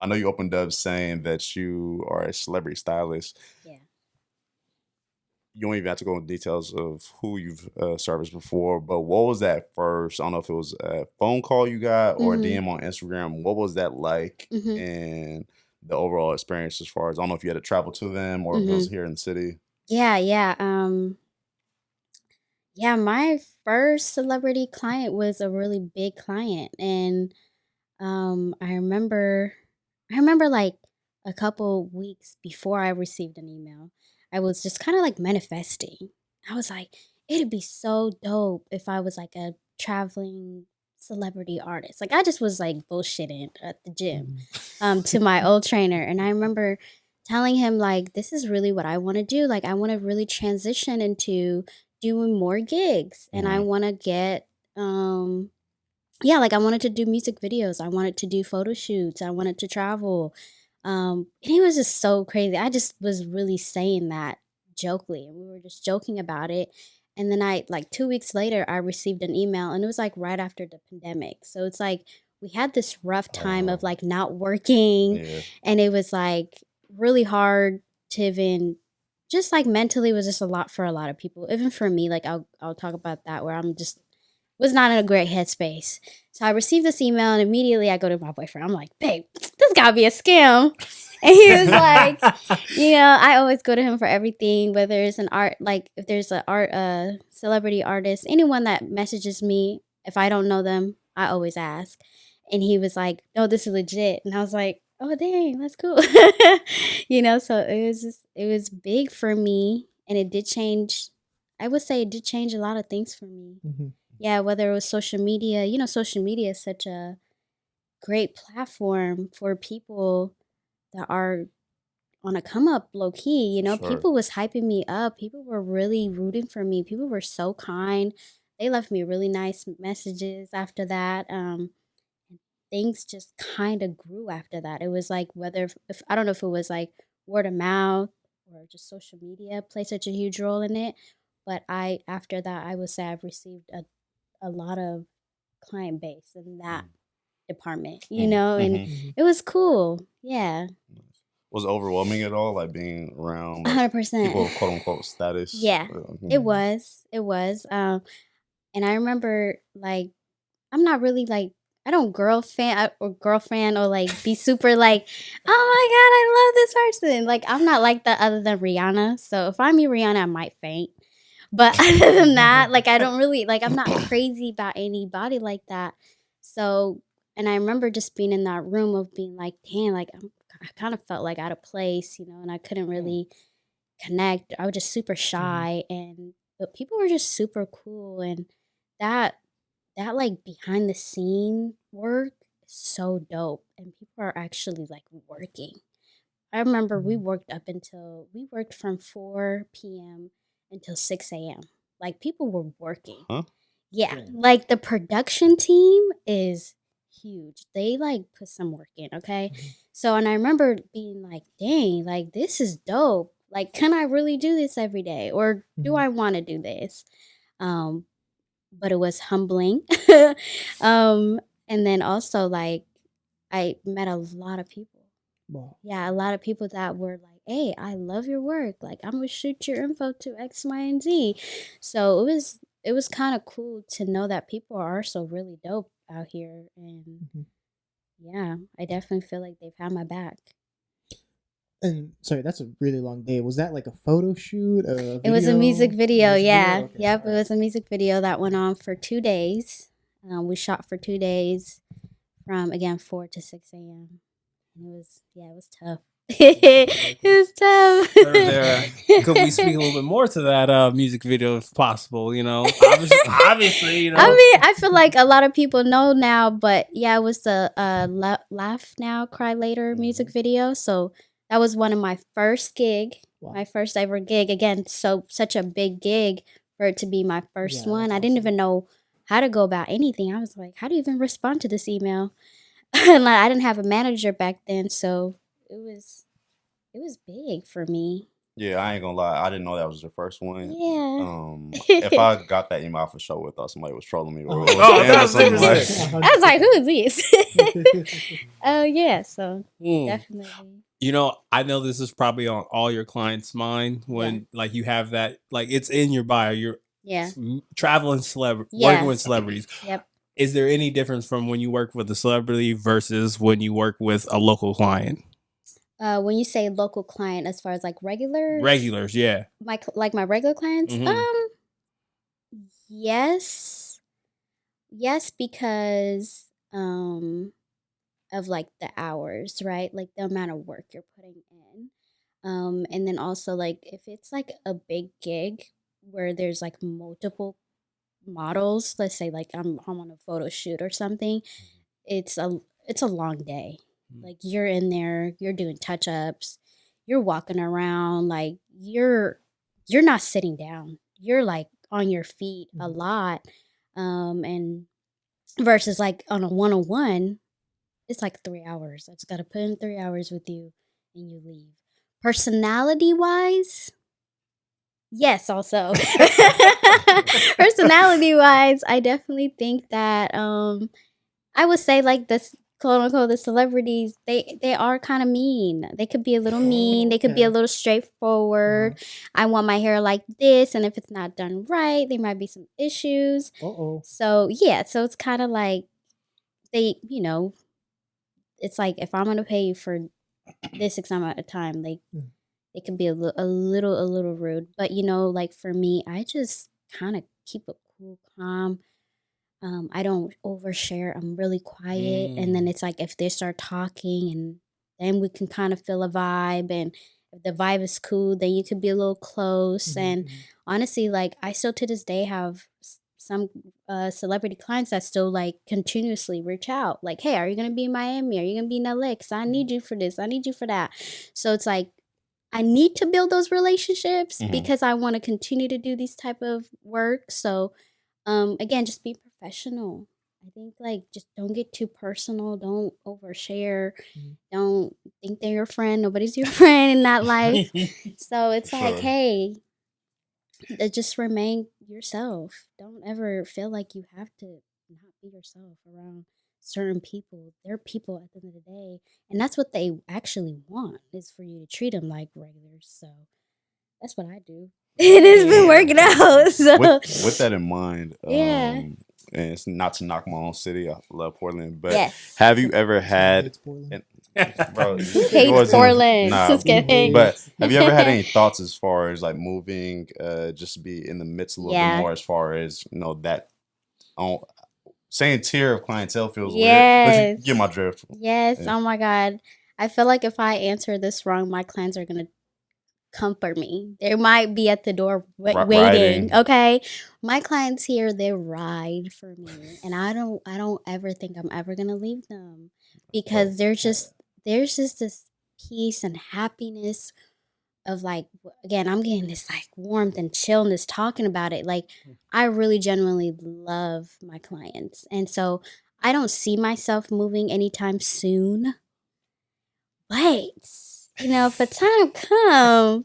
I know you opened up saying that you are a celebrity stylist. Yeah. You don't even have to go into details of who you've serviced before, but what was that first? I don't know if it was a phone call you got or a Mhm. DM on Instagram. What was that like? Mhm. And the overall experience as far as I don't know if you had to travel to them or if it was Mhm. here in the city. Yeah, yeah. Yeah, my first celebrity client was a really big client, and I remember like a couple weeks before I received an email, I was just kind of like manifesting. I was like, it'd be so dope if I was like a traveling celebrity artist. Like I just was like bullshitting at the gym Mhm. to my old trainer, and I remember telling him like this is really what I want to do. Like I want to really transition into doing more gigs, and I Mhm. want to get yeah, like I wanted to do music videos. I wanted to do photo shoots. I wanted to travel. And it was just so crazy. I just was really saying that jokingly, and we were just joking about it. And then like 2 weeks later, I received an email, and it was like right after the pandemic. So it's like we had this rough time of Oh, like not working, yeah, and it was like really hard to even just like mentally was just a lot for a lot of people. Even for me, like I'll talk about that where I'm just was not in a great headspace. So I received this email and immediately I go to my boyfriend. I'm like, babe, this gotta be a scam. And he was like, I always go to him for everything, whether it's an art, like if there's an art, celebrity artist, anyone that messages me, if I don't know them, I always ask. And he was like, no, this is legit. And I was like, oh, dang, that's cool. So it was big for me and it did change. I would say it did change a lot of things for me. Mhm. Yeah, whether it was social media, social media is such a great platform for people that are on a come up low key. sure. People was hyping me up. People were really rooting for me. People were so kind. They left me really nice messages after that. Things just kind of grew after that. It was like whether if I don't know if it was like word of mouth or just social media played such a huge role in it. But I after that I would say I've received a lot of client base in that department, and Mm-hmm. Mhm. it was cool. Yeah. Was it overwhelming at all, like being around like 100%. people of quote unquote status? Yeah. It was. It was. And I remember like I'm not really like I don't girlfriend or like be super like, oh my god, I love this person. Like I'm not like that other than Rihanna. So if I meet Rihanna, I might faint. But other than that, like I don't really like I'm not crazy about anybody like that. So and I remember just being in that room of being like, damn, like I kind of felt like out of place, and I couldn't really connect. I was just super Mhm. shy and but people were just super cool and that that like behind the scene work is so dope and people are actually like working. I remember Mhm. we worked from 4 p.m. until 6 a.m. Like people were working. Huh? Yeah, Damn. like the production team is huge. They like put some work in, okay? Mhm. So and I remember being like, "Dang, like this is dope. Like can I really do this every day or do Mhm. I want to do this?" Um but it was humbling. um and then also like I met a lot of people. Wow. Yeah, a lot of people that were like, "Hey, I love your work. Like, I'm gonna shoot your info to X, Y, and Z." So it was kind of cool to know that people are so really dope out here, and Mhm. yeah, I definitely feel like they've had my back. And sorry, that's a really long day. Was that like a photo shoot, a It was a music video, video, music video? yeah, Okay, yep. all It right. was a music video that went on for 2 days. We shot for 2 days from again 4 to 6 a.m. And it was tough. Very It cool. was Are there could we speak a little bit tough. more to that music video if possible? Obviously, I mean, I feel like a lot of people know now, but yeah, it was the "Laugh Now, Cry Later" music Mhm. video. So that was one of my first gig, Wow. my first ever gig. Again, so such a big gig for it to be my first Yeah, one. that's I didn't awesome. even know how to go about anything. I was like, how do you even respond to this email? And like, I didn't have a manager back then, so it was it was big for me. Yeah, I ain't gonna lie. I didn't know that was the first one. Yeah. If I got that email for sure, we thought somebody was trolling me or Oh, was Oh, spam or that's something like. innocent. I was like, who is this? Oh yeah, so Hmm. definitely. You know, I know this is probably on all your clients' mind when like you have that, like it's in your bio. You're Yeah. traveling celebrity, working Yeah. with celebrities. Yep. Is there any difference from when you work with a celebrity versus when you work with a local client? When you say local client, as far as like Regulars, yeah. my regular clients, Mhm. yes, yes, because of like the hours, right? Like the amount of work you're putting in. And then also like if it's like a big gig where there's like multiple models, let's say like I'm on a photo shoot or something, it's a long day. Like you're in there, you're doing touch ups, you're walking around, like you're not sitting down. You're like on your feet a lot. And versus like on a 101, it's like 3 hours. I just gotta put in 3 hours with you and you leave. Personality wise, yes, also. Personality wise, I definitely think that I would say like this quote unquote the celebrities, they are kind of mean. They could be a little mean, they could be a Okay. little straightforward. I want my hair like this, and if it's not done right, there might be some issues. Uh-oh. So yeah, so it's kind of like they, it's like if I'm gonna pay you for this X amount of time, like Mm. it can be a little rude. But like for me, I just kind of keep it cool, calm. I don't overshare. I'm really quiet, and then it's like if they start talking, and then we can kind of feel a vibe, and if the vibe is cool, then you could be a little close. And honestly, like I still to this day have some celebrity clients that still like continuously reach out, like, "Hey, are you gonna be in Miami? Are you gonna be in LA? Cause I need you for this. I need you for that." So it's like I need to build those relationships Mhm. because I want to continue to do these type of work. So again, just be professional. I think like just don't get too personal, don't overshare, don't think they're your friend. Nobody's your friend in that life. So it's like, Sure. hey, just remain yourself. Don't ever feel like you have to not be yourself around certain people. They're people at the end of the day, and that's what they actually want is for you to treat them like regulars. So that's what I do. It has been working out. So With that in mind, yeah. and it's not to knock my own city. I love Portland, but Yes. have you ever had, Hates Portland. bro? Who It hates wasn't Portland? nah. Just kidding. But have you ever had any thoughts as far as like moving, just to be in the midst a little bit Yeah. more as far as that on saying tier of clientele feels weird, but you Yes. get my drift. Yes. Yeah. Oh my God. I feel like if I answer this wrong, my clients are gonna comfort me. They might be at the door waiting. Riding. Okay. My clients here, they ride for me. And I don't ever think I'm ever gonna leave them. Because there's just this peace and happiness of like again, I'm getting this like warmth and chillness talking about it. Like I really genuinely love my clients. And so I don't see myself moving anytime soon. But if the time come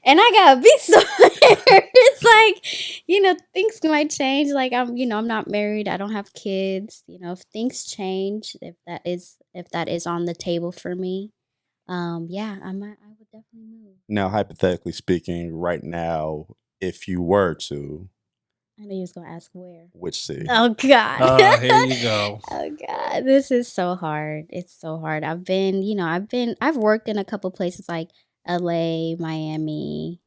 and I gotta be somewhere, it's like, things might change. Like I'm not married, I don't have kids. If things change, if that is on the table for me, yeah, I would definitely move. Now, hypothetically speaking, right now, if you were to, I know you was gonna ask where. which city? Oh God. Here you go. Oh God. This is so hard. It's so hard. I've worked in a couple places like LA, Miami,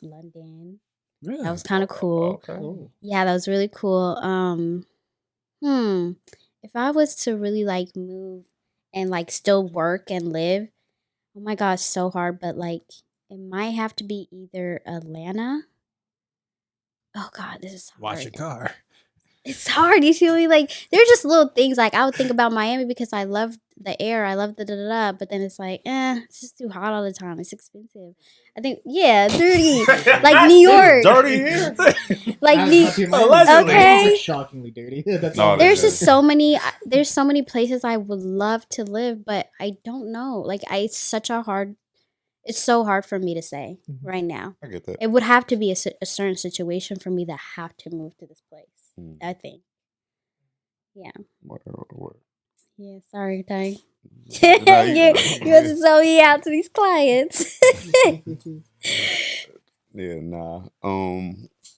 London. That was kind of cool. Okay. Oh. Yeah, that was really cool. If I was to really like move and like still work and live, oh my gosh, so hard. But like it might have to be either Atlanta. Oh God, this is hard. Watch your car. It's hard. You feel me? Like there's just little things like I would think about Miami because I love the air. I love the da da da. But then it's like, it's just too hot all the time. It's expensive. I think, yeah, dirty. Like New York. Dirty here. Like Allegedly. okay. Shockingly dirty. That's No, all. There's that's just so many. There's so many places I would love to live, but I don't know. Like it's such a hard. It's so hard for me to say Mhm. right now. I get that. It would have to be a certain situation for me to have to move to this place. Mm. I think. Yeah. Word. Yeah. Sorry, Ty. Nah, you wasn't so me out to these clients. Yeah, nah.